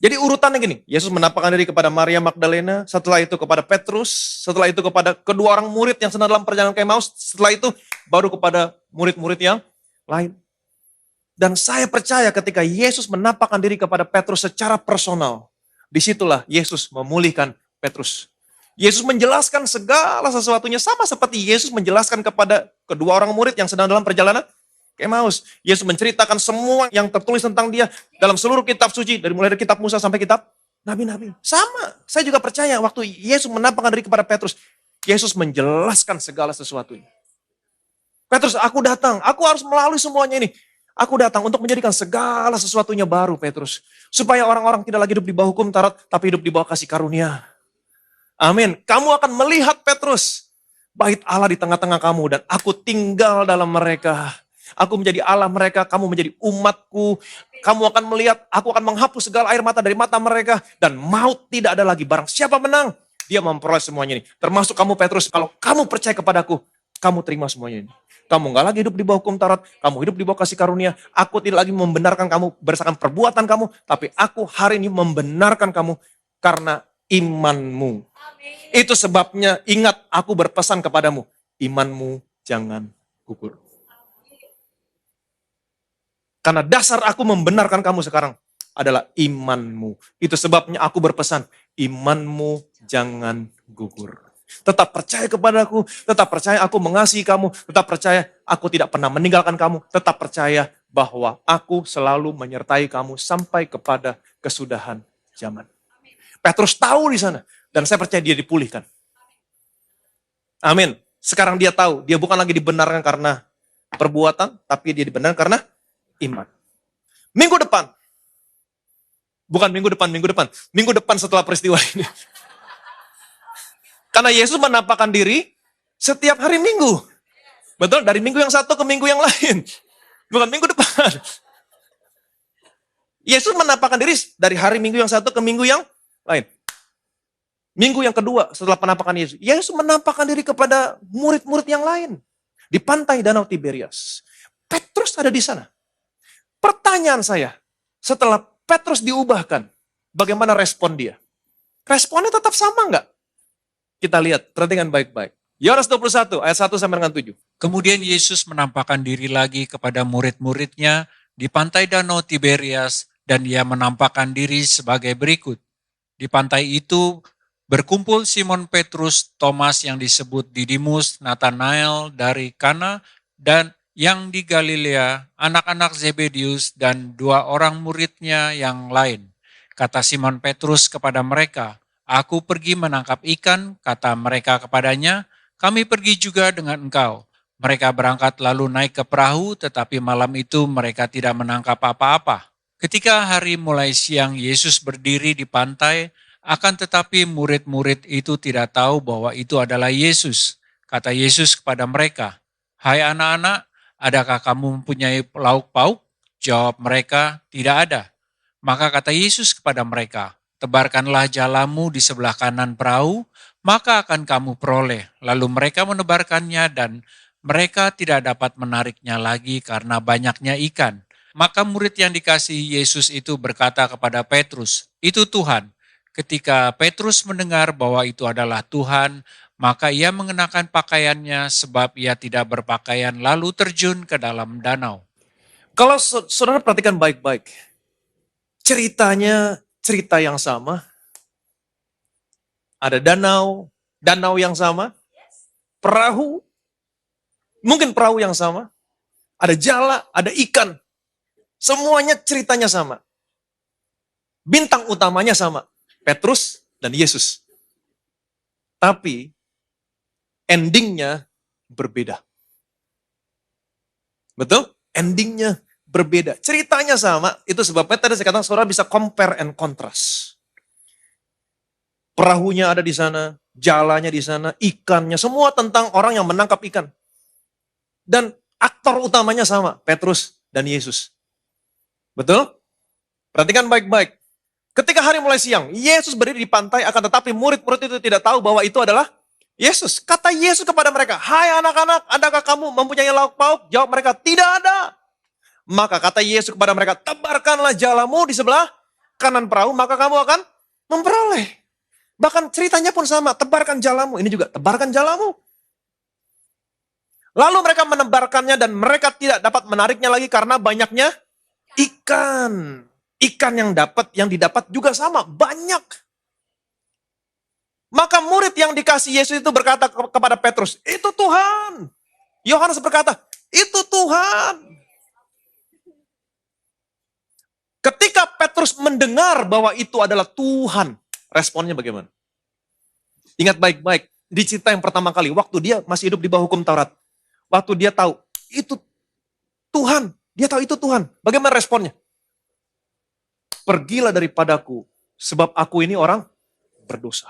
Jadi urutannya gini, Yesus menampakkan diri kepada Maria Magdalena, setelah itu kepada Petrus, setelah itu kepada kedua orang murid yang sedang dalam perjalanan ke Emmaus, setelah itu baru kepada murid-murid yang lain. Dan saya percaya ketika Yesus menampakkan diri kepada Petrus secara personal, disitulah Yesus memulihkan Petrus. Yesus menjelaskan segala sesuatunya sama seperti Yesus menjelaskan kepada kedua orang murid yang sedang dalam perjalanan ke Emmaus. Yesus menceritakan semua yang tertulis tentang dia dalam seluruh kitab suci, dari mulai dari kitab Musa sampai kitab Nabi-Nabi. Sama, saya juga percaya waktu Yesus menampakkan diri kepada Petrus, Yesus menjelaskan segala sesuatunya. Petrus, aku datang, aku harus melalui semuanya ini. Aku datang untuk menjadikan segala sesuatunya baru, Petrus. Supaya orang-orang tidak lagi hidup di bawah hukum Taurat, tapi hidup di bawah kasih karunia. Amin. Kamu akan melihat Petrus, bait Allah di tengah-tengah kamu dan aku tinggal dalam mereka. Aku menjadi Allah mereka, kamu menjadi umatku. Kamu akan melihat, aku akan menghapus segala air mata dari mata mereka dan maut tidak ada lagi. Barang siapa menang, dia memperoleh semuanya ini. Termasuk kamu Petrus, kalau kamu percaya kepadaku, kamu terima semuanya ini. Kamu nggak lagi hidup di bawah hukum Taurat, kamu hidup di bawah kasih karunia. Aku tidak lagi membenarkan kamu berdasarkan perbuatan kamu, tapi aku hari ini membenarkan kamu karena imanmu. Itu sebabnya ingat aku berpesan kepadamu, imanmu jangan gugur. Karena dasar aku membenarkan kamu sekarang adalah imanmu. Itu sebabnya aku berpesan, imanmu jangan gugur. Tetap percaya kepadaku, tetap percaya aku mengasihi kamu, tetap percaya aku tidak pernah meninggalkan kamu, tetap percaya bahwa aku selalu menyertai kamu sampai kepada kesudahan zaman. Petrus tahu di sana. Dan saya percaya dia dipulihkan. Amin. Sekarang dia tahu, dia bukan lagi dibenarkan karena perbuatan, tapi dia dibenarkan karena iman. Minggu depan, Bukan minggu depan, minggu depan. Minggu depan setelah peristiwa ini. Karena Yesus menampakkan diri setiap hari Minggu. Betul? Dari minggu yang satu ke minggu yang lain. Bukan minggu depan. Yesus menampakkan diri dari hari Minggu yang satu ke minggu yang lain. Minggu yang kedua setelah penampakan Yesus, Yesus menampakkan diri kepada murid-murid yang lain. Di pantai Danau Tiberias. Petrus ada di sana. Pertanyaan saya, setelah Petrus diubahkan, bagaimana respon dia? Responnya tetap sama enggak? Kita lihat, perhatikan baik-baik. Yohanes 21 ayat 1 sampai dengan 7. Kemudian Yesus menampakkan diri lagi kepada murid-muridnya di pantai Danau Tiberias dan ia menampakkan diri sebagai berikut. Di pantai itu berkumpul Simon Petrus, Thomas yang disebut Didimus, Nathanael dari Kana, dan yang di Galilea, anak-anak Zebedius, dan 2 orang muridnya yang lain. Kata Simon Petrus kepada mereka, "Aku pergi menangkap ikan," kata mereka kepadanya, "Kami pergi juga dengan engkau." Mereka berangkat lalu naik ke perahu, tetapi malam itu mereka tidak menangkap apa-apa. Ketika hari mulai siang, Yesus berdiri di pantai, akan tetapi murid-murid itu tidak tahu bahwa itu adalah Yesus. Kata Yesus kepada mereka, "Hai anak-anak, adakah kamu mempunyai lauk pauk?" Jawab mereka, "Tidak ada." Maka kata Yesus kepada mereka, "Tebarkanlah jalamu di sebelah kanan perahu, maka akan kamu peroleh." Lalu mereka menebarkannya dan mereka tidak dapat menariknya lagi karena banyaknya ikan. Maka murid yang dikasihi Yesus itu berkata kepada Petrus, "Itu Tuhan." Ketika Petrus mendengar bahwa itu adalah Tuhan, maka ia mengenakan pakaiannya sebab ia tidak berpakaian lalu terjun ke dalam danau. Kalau saudara perhatikan baik-baik, ceritanya cerita yang sama, ada danau, danau yang sama, perahu, mungkin perahu yang sama, ada jala, ada ikan, semuanya ceritanya sama. Bintang utamanya sama, Petrus dan Yesus. Tapi endingnya berbeda. Betul? Endingnya berbeda. Ceritanya sama, itu sebabnya tadi saya katakan saudara bisa compare and contrast. Perahunya ada di sana, jalanya di sana, ikannya, semua tentang orang yang menangkap ikan. Dan aktor utamanya sama, Petrus dan Yesus. Betul? Perhatikan baik-baik. Ketika hari mulai siang, Yesus berdiri di pantai, akan tetapi murid-murid itu tidak tahu bahwa itu adalah Yesus. Kata Yesus kepada mereka, "Hai anak-anak, adakah kamu mempunyai lauk pauk?" Jawab mereka, "Tidak ada." Maka kata Yesus kepada mereka, "Tebarkanlah jalamu di sebelah kanan perahu, maka kamu akan memperoleh." Bahkan ceritanya pun sama, tebarkan jalamu. Ini juga, tebarkan jalamu. Lalu mereka menebarkannya dan mereka tidak dapat menariknya lagi karena banyaknya ikan. Ikan yang didapat juga sama, banyak. Maka murid yang dikasih Yesus itu berkata kepada Petrus, "Itu Tuhan." Yohanes berkata, "Itu Tuhan." Ketika Petrus mendengar bahwa itu adalah Tuhan, responnya bagaimana? Ingat baik-baik, di cerita yang pertama kali, waktu dia masih hidup di bawah hukum Taurat. Waktu dia tahu, itu Tuhan. Dia tahu itu Tuhan. Bagaimana responnya? "Pergilah daripadaku, sebab aku ini orang berdosa."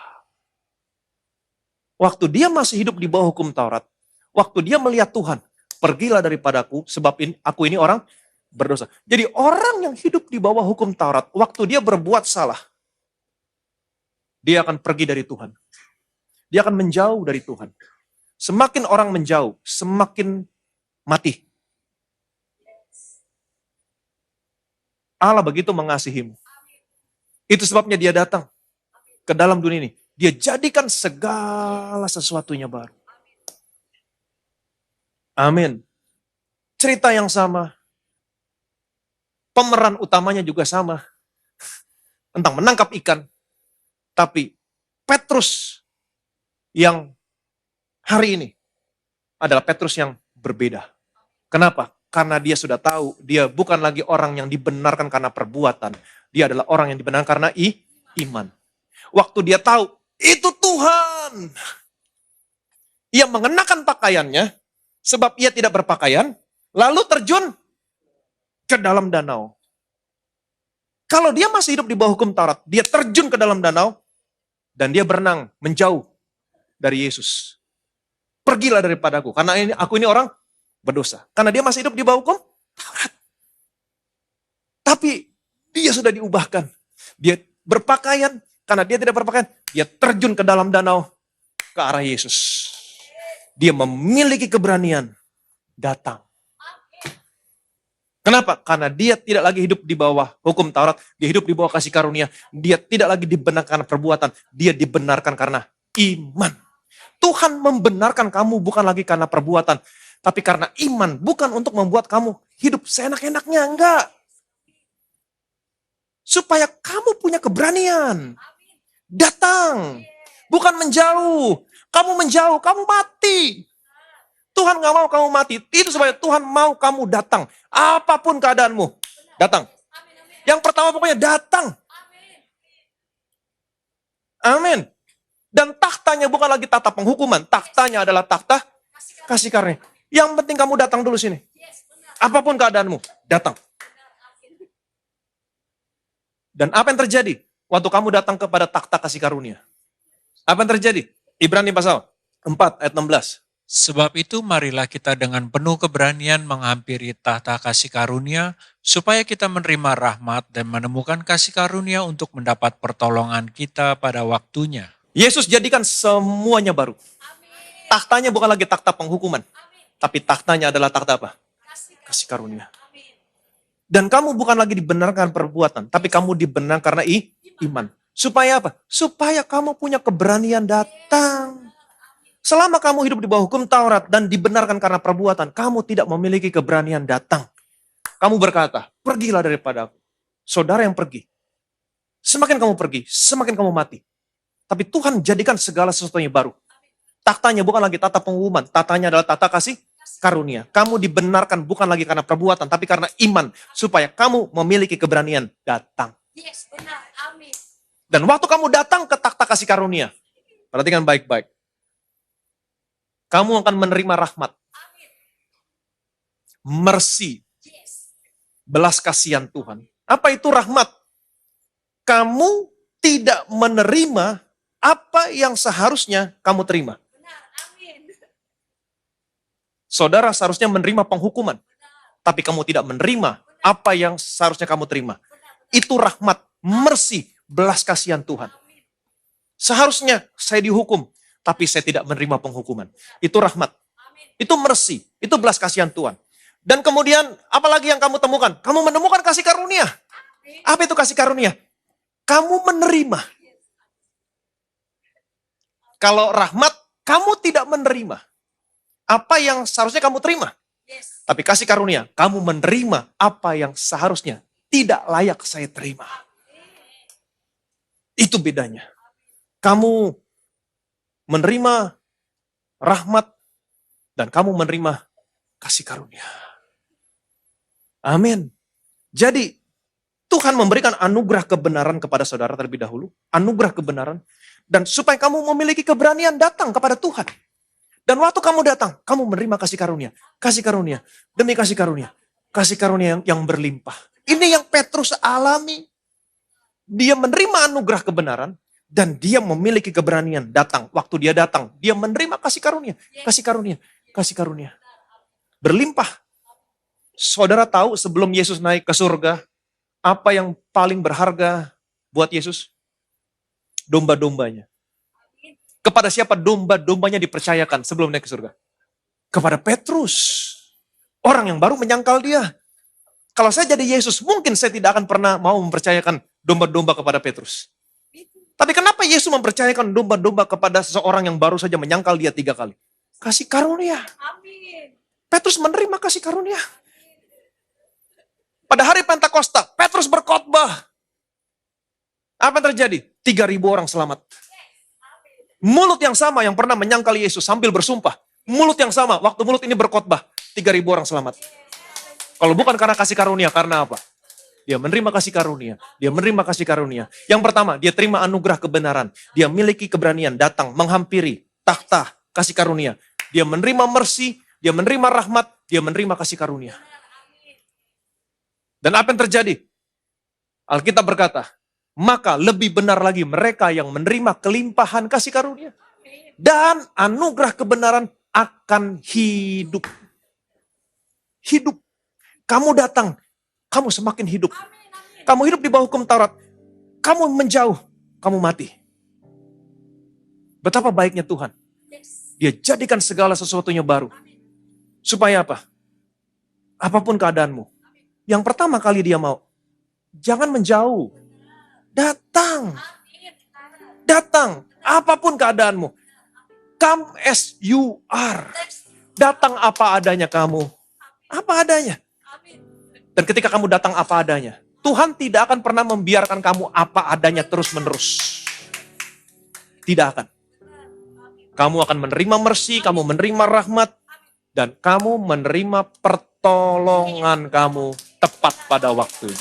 Waktu dia masih hidup di bawah hukum Taurat, waktu dia melihat Tuhan, "Pergilah daripadaku, sebab aku ini orang berdosa." Jadi orang yang hidup di bawah hukum Taurat, waktu dia berbuat salah, dia akan pergi dari Tuhan. Dia akan menjauh dari Tuhan. Semakin orang menjauh, semakin mati. Allah begitu mengasihimu. Itu sebabnya dia datang ke dalam dunia ini. Dia jadikan segala sesuatunya baru. Amin. Cerita yang sama. Pemeran utamanya juga sama. Tentang menangkap ikan. Tapi Petrus yang hari ini adalah Petrus yang berbeda. Kenapa? Karena dia sudah tahu, dia bukan lagi orang yang dibenarkan karena perbuatan. Dia adalah orang yang dibenarkan karena iman. Waktu dia tahu, itu Tuhan. Ia mengenakan pakaiannya, sebab ia tidak berpakaian, lalu terjun ke dalam danau. Kalau dia masih hidup di bawah hukum Taurat, dia terjun ke dalam danau, dan dia berenang menjauh dari Yesus. Pergilah daripadaku, karena aku ini orang berdosa. Karena dia masih hidup di bawah hukum Taurat. Tapi dia sudah diubahkan. Dia berpakaian, karena dia tidak berpakaian, dia terjun ke dalam danau ke arah Yesus. Dia memiliki keberanian datang. Kenapa? Karena dia tidak lagi hidup di bawah hukum Taurat, dia hidup di bawah kasih karunia. Dia tidak lagi dibenarkan karena perbuatan, dia dibenarkan karena iman. Tuhan membenarkan kamu bukan lagi karena perbuatan, tapi karena iman, bukan untuk membuat kamu hidup seenak-enaknya, enggak. Supaya kamu punya keberanian. Datang, bukan menjauh. Kamu menjauh, kamu mati. Tuhan gak mau kamu mati. Itu supaya Tuhan mau kamu datang. Apapun keadaanmu, datang. Yang pertama pokoknya datang. Amin. Dan tahtanya bukan lagi tahta penghukuman. Tahtanya adalah tahta kasih karunia. Yang penting kamu datang dulu sini. Apapun keadaanmu, datang. Dan apa yang terjadi waktu kamu datang kepada takhta kasih karunia? Apa yang terjadi? Ibrani pasal 4 ayat 16. Sebab itu marilah kita dengan penuh keberanian menghampiri tahta kasih karunia, supaya kita menerima rahmat dan menemukan kasih karunia untuk mendapat pertolongan kita pada waktunya. Yesus jadikan semuanya baru. Tahtanya bukan lagi takhta penghukuman. Tapi tahtanya adalah takhta apa? Kasih karunia. Dan kamu bukan lagi dibenarkan perbuatan, tapi kamu dibenarkan karena iman. Supaya apa? Supaya kamu punya keberanian datang. Selama kamu hidup di bawah hukum Taurat dan dibenarkan karena perbuatan, kamu tidak memiliki keberanian datang. Kamu berkata, pergilah daripada aku. Saudara yang pergi. Semakin kamu pergi, semakin kamu mati. Tapi Tuhan jadikan segala sesuatunya baru. Tahtanya bukan lagi tata penghukuman, tahtanya adalah tata kasih karunia. Kamu dibenarkan bukan lagi karena perbuatan, tapi karena iman. Supaya kamu memiliki keberanian datang. Yes, benar. Amin. Dan waktu kamu datang ke takhta kasih karunia, perhatikan baik-baik. Kamu akan menerima rahmat, mercy, Yes. belas kasihan Tuhan. Apa itu rahmat? Kamu tidak menerima apa yang seharusnya kamu terima. Benar. Amin. Saudara seharusnya menerima penghukuman, tapi kamu tidak menerima apa yang seharusnya kamu terima. Itu rahmat, mercy, belas kasihan Tuhan. Seharusnya saya dihukum, tapi saya tidak menerima penghukuman. Itu rahmat. Itu mercy. Itu belas kasihan Tuhan. Dan kemudian, apalagi yang kamu temukan? Kamu menemukan kasih karunia. Apa itu kasih karunia? Kamu menerima. Kalau rahmat, kamu tidak menerima. Apa yang seharusnya kamu terima. Yes. Tapi kasih karunia, kamu menerima apa yang seharusnya tidak layak saya terima. Itu bedanya. Kamu menerima rahmat dan kamu menerima kasih karunia. Amin. Jadi Tuhan memberikan anugerah kebenaran kepada saudara terlebih dahulu. Anugerah kebenaran. Dan supaya kamu memiliki keberanian datang kepada Tuhan. Dan waktu kamu datang, kamu menerima kasih karunia. Kasih karunia. Demi kasih karunia. Kasih karunia yang berlimpah. Ini yang Petrus alami. Dia menerima anugerah kebenaran. Dan dia memiliki keberanian datang. Waktu dia datang, dia menerima kasih karunia. Kasih karunia. Kasih karunia. Berlimpah. Saudara tahu sebelum Yesus naik ke surga, apa yang paling berharga buat Yesus? Domba-dombanya. Kepada siapa domba-dombanya dipercayakan sebelum naik ke surga? Kepada Petrus. Orang yang baru menyangkal dia. Kalau saya jadi Yesus, mungkin saya tidak akan pernah mau mempercayakan domba-domba kepada Petrus. Tapi kenapa Yesus mempercayakan domba-domba kepada seseorang yang baru saja menyangkal dia 3 kali? Kasih karunia. Amin. Petrus menerima kasih karunia. Pada hari Pentakosta, Petrus berkhotbah. Apa yang terjadi? 3.000 orang selamat. Mulut yang sama yang pernah menyangkal Yesus sambil bersumpah. Mulut yang sama, waktu mulut ini berkhotbah, 3.000 orang selamat. Kalau bukan karena kasih karunia, karena apa? Dia menerima kasih karunia. Dia menerima kasih karunia. Yang pertama, dia terima anugerah kebenaran. Dia miliki keberanian datang menghampiri takhta kasih karunia. Dia menerima mercy, dia menerima rahmat, dia menerima kasih karunia. Dan apa yang terjadi? Alkitab berkata, maka lebih benar lagi mereka yang menerima kelimpahan kasih karunia dan anugerah kebenaran akan hidup. Hidup. Kamu datang, kamu semakin hidup. Kamu hidup di bawah hukum Taurat, kamu menjauh, kamu mati. Betapa baiknya Tuhan. Dia jadikan segala sesuatunya baru. Supaya apa? Apapun keadaanmu. Yang pertama kali dia mau, jangan menjauh. Datang. Datang. Apapun keadaanmu. Come as you are. Datang apa adanya kamu. Apa adanya. Dan ketika kamu datang apa adanya, Tuhan tidak akan pernah membiarkan kamu apa adanya terus-menerus. Tidak akan. Kamu akan menerima mercy, kamu menerima rahmat, dan kamu menerima pertolongan kamu tepat pada waktunya.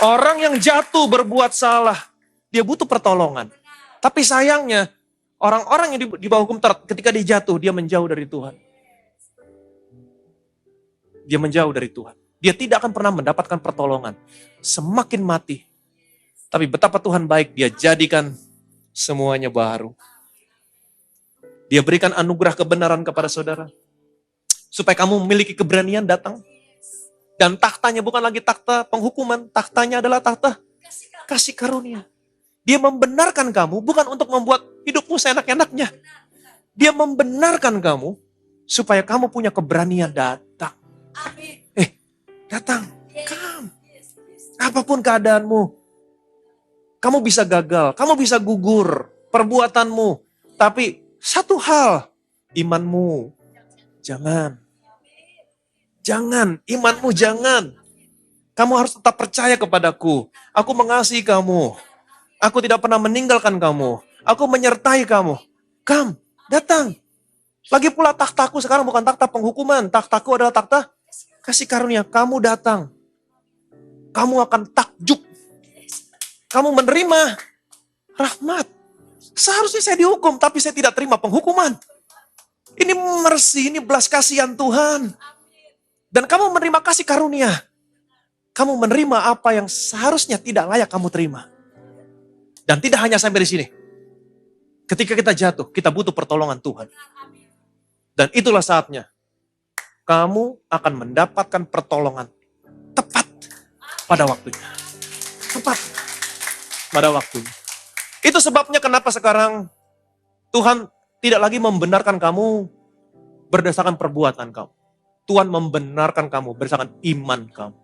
Orang yang jatuh berbuat salah, dia butuh pertolongan. Tapi sayangnya, orang-orang yang di bawah hukum Taurat, ketika dia jatuh, dia menjauh dari Tuhan. Dia menjauh dari Tuhan. Dia tidak akan pernah mendapatkan pertolongan. Semakin mati. Tapi betapa Tuhan baik, dia jadikan semuanya baru. Dia berikan anugerah kebenaran kepada saudara. Supaya kamu memiliki keberanian datang. Dan taktanya bukan lagi takhta penghukuman. Taktanya adalah takhta kasih karunia. Dia membenarkan kamu bukan untuk membuat hidupmu seenak-enaknya. Dia membenarkan kamu supaya kamu punya keberanian datang. Datang. Come. Apapun keadaanmu. Kamu bisa gagal, kamu bisa gugur, perbuatanmu. Tapi satu hal, imanmu. Jangan. Jangan, imanmu jangan. Kamu harus tetap percaya kepadaku. Aku mengasihi kamu. Aku tidak pernah meninggalkan kamu. Aku menyertai kamu. Come, datang. Lagi pula takhtaku sekarang bukan takhta penghukuman. Takhtaku adalah takhta kasih karunia. Kamu datang. Kamu akan takjub. Kamu menerima rahmat. Seharusnya saya dihukum, tapi saya tidak terima penghukuman. Ini mercy, ini belas kasihan Tuhan. Dan kamu menerima kasih karunia. Kamu menerima apa yang seharusnya tidak layak kamu terima. Dan tidak hanya sampai di sini. Ketika kita jatuh, kita butuh pertolongan Tuhan. Dan itulah saatnya. Kamu akan mendapatkan pertolongan tepat pada waktunya. Tepat pada waktunya. Itu sebabnya kenapa sekarang Tuhan tidak lagi membenarkan kamu berdasarkan perbuatan kamu. Tuhan membenarkan kamu berdasarkan iman kamu.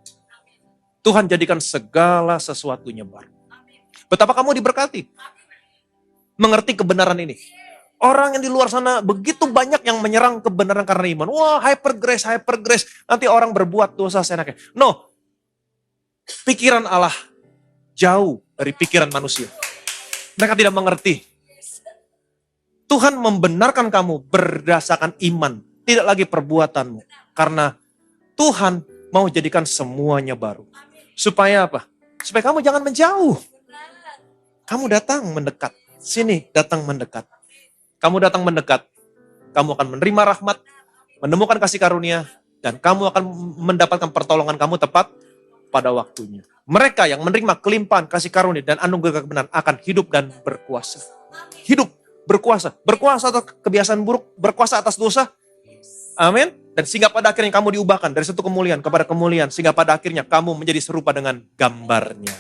Tuhan jadikan segala sesuatunya baru. Betapa kamu diberkati. Mengerti kebenaran ini. Orang yang di luar sana begitu banyak yang menyerang kebenaran karena iman. Wah, hyper grace. Nanti orang berbuat dosa seenaknya. No. Pikiran Allah jauh dari pikiran manusia. Mereka tidak mengerti. Tuhan membenarkan kamu berdasarkan iman, tidak lagi perbuatanmu. Karena Tuhan mau jadikan semuanya baru. Supaya apa? Supaya kamu jangan menjauh. Kamu datang mendekat. Sini, datang mendekat. Kamu datang mendekat. Kamu akan menerima rahmat, menemukan kasih karunia, dan kamu akan mendapatkan pertolongan kamu tepat pada waktunya. Mereka yang menerima kelimpahan kasih karunia dan anugerah kebenaran akan hidup dan berkuasa. Hidup, berkuasa. Berkuasa atas kebiasaan buruk, berkuasa atas dosa. Amin. Dan sehingga pada akhirnya kamu diubahkan dari satu kemuliaan kepada kemuliaan. Sehingga pada akhirnya kamu menjadi serupa dengan gambarnya.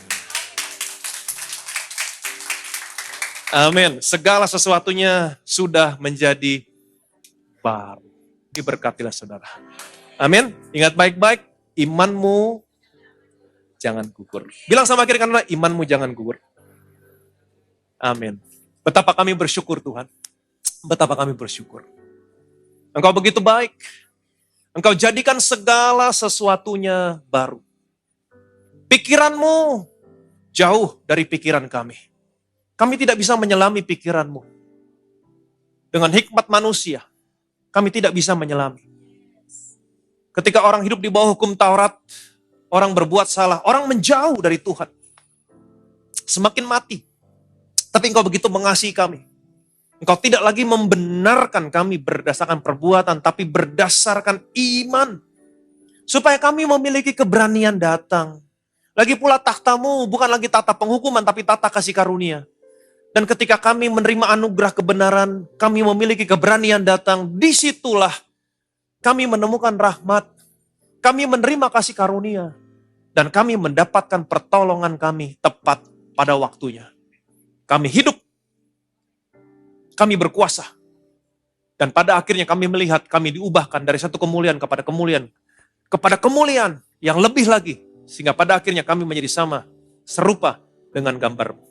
Amin. Segala sesuatunya sudah menjadi baru. Diberkatilah saudara. Amin. Ingat baik-baik, imanmu jangan gugur. Bilang sama kiri kanan, imanmu jangan gugur. Amin. Betapa kami bersyukur Tuhan. Betapa kami bersyukur. Engkau begitu baik. Engkau jadikan segala sesuatunya baru. Pikiranmu jauh dari pikiran kami. Kami tidak bisa menyelami pikiranmu. Dengan hikmat manusia, kami tidak bisa menyelami. Ketika orang hidup di bawah hukum Taurat, orang berbuat salah, orang menjauh dari Tuhan. Semakin mati. Tapi engkau begitu mengasihi kami. Engkau tidak lagi membenarkan kami berdasarkan perbuatan, tapi berdasarkan iman. Supaya kami memiliki keberanian datang. Lagi pula takhtamu bukan lagi tata penghukuman, tapi tata kasih karunia. Dan ketika kami menerima anugerah kebenaran, kami memiliki keberanian datang, disitulah kami menemukan rahmat, kami menerima kasih karunia, dan kami mendapatkan pertolongan kami tepat pada waktunya. Kami hidup, kami berkuasa, dan pada akhirnya kami melihat kami diubahkan dari satu kemuliaan kepada kemuliaan yang lebih lagi, sehingga pada akhirnya kami menjadi sama, serupa dengan gambar-Mu.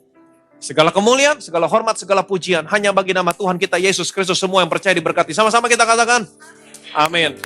Segala kemuliaan, segala hormat, segala pujian hanya bagi nama Tuhan kita Yesus Kristus. Semua yang percaya diberkati. Sama-sama kita katakan, amin.